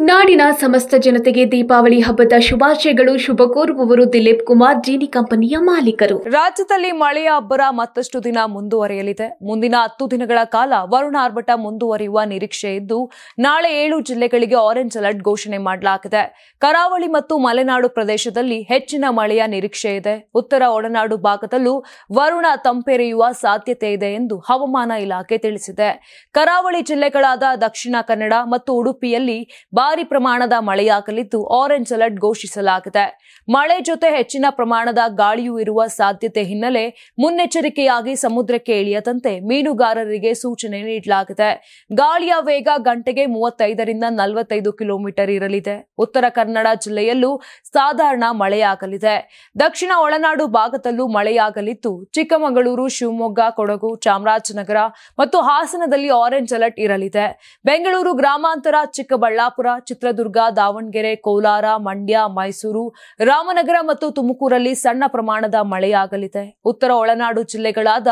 ನಾಡಿನ ಸಮಸ್ತ ಜನತೆಗೆ ದೀಪಾವಳಿ ಹಬ್ಬದ ಶುಭಾಶಯಗಳು. ಶುಭ ಕೋರುವವರು ದಿಲೀಪ್ ಕುಮಾರ್, ಜೀನಿ ಕಂಪನಿಯ ಮಾಲೀಕರು. ರಾಜ್ಯದಲ್ಲಿ ಮಳೆಯ ಅಬ್ಬರ ಮತ್ತಷ್ಟು ದಿನ ಮುಂದುವರಿಯಲಿದೆ. ಮುಂದಿನ 10 ದಿನಗಳ ಕಾಲ ವರುಣ ಆರ್ಭಟ ಮುಂದುವರಿಯುವ ನಿರೀಕ್ಷೆ ಇದ್ದು, ನಾಳೆ 7 ಜಿಲ್ಲೆಗಳಿಗೆ ಆರೆಂಜ್ ಅಲರ್ಟ್ ಘೋಷಣೆ ಮಾಡಲಾಗಿದೆ. ಕರಾವಳಿ ಮತ್ತು ಮಲೆನಾಡು ಪ್ರದೇಶದಲ್ಲಿ ಹೆಚ್ಚಿನ ಮಳೆಯ ನಿರೀಕ್ಷೆ ಇದೆ. ಉತ್ತರ ಒಳನಾಡು ಭಾಗದಲ್ಲೂ ವರುಣ ತಂಪೆರೆಯುವ ಸಾಧ್ಯತೆ ಇದೆ ಎಂದು ಹವಾಮಾನ ಇಲಾಖೆ ತಿಳಿಸಿದೆ. ಕರಾವಳಿ ಜಿಲ್ಲೆಗಳಾದ ದಕ್ಷಿಣ ಕನ್ನಡ ಮತ್ತು ಉಡುಪಿಯಲ್ಲಿ ಭಾರಿ ಪ್ರಮಾಣದ ಮಳೆಯಾಗಲಿದ್ದು ಆರೆಂಜ್ ಅಲರ್ಟ್ ಘೋಷಿಸಲಾಗಿದೆ. ಮಳೆ ಜೊತೆ ಹೆಚ್ಚಿನ ಪ್ರಮಾಣದ ಗಾಳಿಯೂ ಇರುವ ಸಾಧ್ಯತೆ ಹಿನ್ನೆಲೆ ಮುನ್ನೆಚ್ಚರಿಕೆಯಾಗಿ ಸಮುದ್ರಕ್ಕೆ ಇಳಿಯದಂತೆ ಮೀನುಗಾರರಿಗೆ ಸೂಚನೆ ನೀಡಲಾಗಿದೆ. ಗಾಳಿಯ ವೇಗ ಗಂಟೆಗೆ 35 ರಿಂದ 45 ಕಿಲೋಮೀಟರ್ ಇರಲಿದೆ. ಉತ್ತರ ಕನ್ನಡ ಜಿಲ್ಲೆಯಲ್ಲೂ ಸಾಧಾರಣ ಮಳೆಯಾಗಲಿದೆ. ದಕ್ಷಿಣ ಒಳನಾಡು ಭಾಗದಲ್ಲೂ ಮಳೆಯಾಗಲಿದ್ದು, ಚಿಕ್ಕಮಗಳೂರು, ಶಿವಮೊಗ್ಗ, ಕೊಡಗು, ಚಾಮರಾಜನಗರ ಮತ್ತು ಹಾಸನದಲ್ಲಿ ಆರೆಂಜ್ ಅಲರ್ಟ್ ಇರಲಿದೆ. ಬೆಂಗಳೂರು ಗ್ರಾಮಾಂತರ, ಚಿಕ್ಕಬಳ್ಳಾಪುರ, ಚಿತ್ರದುರ್ಗ, ದಾವಣಗೆರೆ, ಕೋಲಾರ, ಮಂಡ್ಯ, ಮೈಸೂರು, ರಾಮನಗರ ಮತ್ತು ತುಮಕೂರಲ್ಲಿ ಸಣ್ಣ ಪ್ರಮಾಣದ ಮಳೆಯಾಗಲಿದೆ. ಉತ್ತರ ಒಳನಾಡು ಜಿಲ್ಲೆಗಳಾದ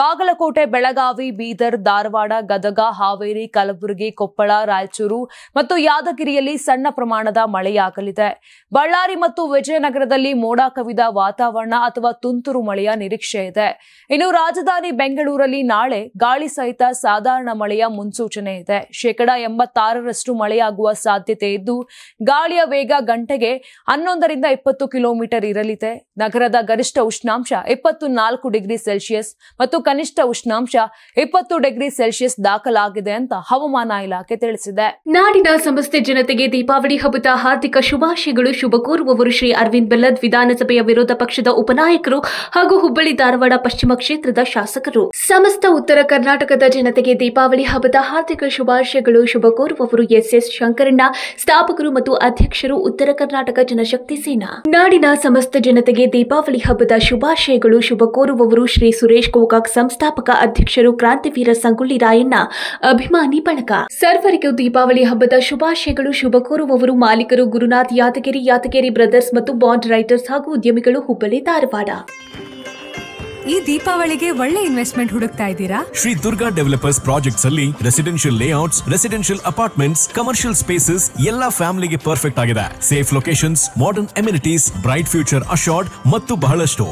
ಬಾಗಲಕೋಟೆ, ಬೆಳಗಾವಿ, ಬೀದರ್, ಧಾರವಾಡ, ಗದಗ, ಹಾವೇರಿ, ಕಲಬುರಗಿ, ಕೊಪ್ಪಳ, ರಾಯಚೂರು ಮತ್ತು ಯಾದಗಿರಿಯಲ್ಲಿ ಸಣ್ಣ ಪ್ರಮಾಣದ ಮಳೆಯಾಗಲಿದೆ. ಬಳ್ಳಾರಿ ಮತ್ತು ವಿಜಯನಗರದಲ್ಲಿ ಮೋಡ ಕವಿದ ವಾತಾವರಣ ಅಥವಾ ತುಂತುರು ಮಳೆಯ ನಿರೀಕ್ಷೆ ಇದೆ. ಇನ್ನು ರಾಜಧಾನಿ ಬೆಂಗಳೂರಲ್ಲಿ ನಾಳೆ ಗಾಳಿ ಸಹಿತ ಸಾಧಾರಣ ಮಳೆಯ ಮುನ್ಸೂಚನೆ ಇದೆ. 86% ಮಳೆಯಾಗುವ ಸಾಧ್ಯತೆ ಇದ್ದು, ಗಾಳಿಯ ವೇಗ ಗಂಟೆಗೆ 11 ರಿಂದ 20 ಕಿಲೋಮೀಟರ್ ಇರಲಿದೆ. ನಗರದ ಗರಿಷ್ಠ ಉಷ್ಣಾಂಶ 24 ಡಿಗ್ರಿ ಸೆಲ್ಸಿಯಸ್ ಮತ್ತು ಕನಿಷ್ಠ ಉಷ್ಣಾಂಶ 20 ಡಿಗ್ರಿ ಸೆಲ್ಸಿಯಸ್ ದಾಖಲಾಗಿದೆ ಅಂತ ಹವಾಮಾನ ಇಲಾಖೆ ತಿಳಿಸಿದೆ. ನಾಡಿನ ಸಮಸ್ತ ಜನತೆಗೆ ದೀಪಾವಳಿ ಹಬ್ಬದ ಹಾರ್ದಿಕ ಶುಭಾಶಯಗಳು. ಶುಭ ಕೋರುವವರು ಶ್ರೀ ಅರವಿಂದ್ ಬೆಲ್ಲದ್, ವಿಧಾನಸಭೆಯ ವಿರೋಧ ಪಕ್ಷದ ಉಪನಾಯಕರು ಹಾಗೂ ಹುಬ್ಬಳ್ಳಿ ಧಾರವಾಡ ಪಶ್ಚಿಮ ಕ್ಷೇತ್ರದ ಶಾಸಕರು. ಸಮಸ್ತ ಉತ್ತರ ಕರ್ನಾಟಕದ ಜನತೆಗೆ ದೀಪಾವಳಿ ಹಬ್ಬದ ಹಾರ್ದಿಕ ಶುಭಾಶಯಗಳು. ಶುಭ ಕೋರುವವರು ಎಸ್ ಶಂಕರಣ್ಣ, ಸ್ಥಾಪಕರು ಮತ್ತು ಅಧ್ಯಕ್ಷರು, ಉತ್ತರ ಕರ್ನಾಟಕ ಜನಶಕ್ತಿ ಸೇನಾ. ನಾಡಿನ ಸಮಸ್ತ ಜನತೆಗೆ ದೀಪಾವಳಿ ಹಬ್ಬದ ಶುಭಾಶಯಗಳು. ಶುಭ ಕೋರುವವರು ಶ್ರೀ ಸುರೇಶ್ ಗೋಕಾಕ್, ಸಂಸ್ಥಾಪಕ ಅಧ್ಯಕ್ಷರು, ಕ್ರಾಂತಿವೀರ ಸಂಗೊಳ್ಳಿ ರಾಯಣ್ಣ ಅಭಿಮಾನಿ ಬಳಗ. ಸರ್ವರಿಗೂ ದೀಪಾವಳಿ ಹಬ್ಬದ ಶುಭಾಶಯಗಳು. ಶುಭ ಕೋರುವವರು ಮಾಲೀಕರು ಗುರುನಾಥ್ ಯಾದಗಿರಿ, ಯಾದಗಿರಿ ಬ್ರದರ್ಸ್ ಮತ್ತು ಬಾಂಡ್ ರೈಟರ್ಸ್ ಹಾಗೂ ಉದ್ಯಮಿಗಳು, ಹುಬ್ಬಳ್ಳಿ ಧಾರವಾಡ. ಈ ದೀಪಾವಳಿಗೆ ಒಳ್ಳೆ ಇನ್ವೆಸ್ಟ್ಮೆಂಟ್ ಹುಡುಕ್ತಾ ಇದ್ದೀರಾ? ಶ್ರೀ ದುರ್ಗಾ ಡೆವಲಪರ್ಸ್ ಪ್ರಾಜೆಕ್ಟ್ಸ್ ಅಲ್ಲಿ residential layouts, residential apartments, commercial spaces ಎಲ್ಲಾ ಫ್ಯಾಮಿಲಿಗೆ ಪರ್ಫೆಕ್ಟ್ ಆಗಿದೆ. Safe locations, modern amenities, bright future assured ಮತ್ತು ಬಹಳಷ್ಟು.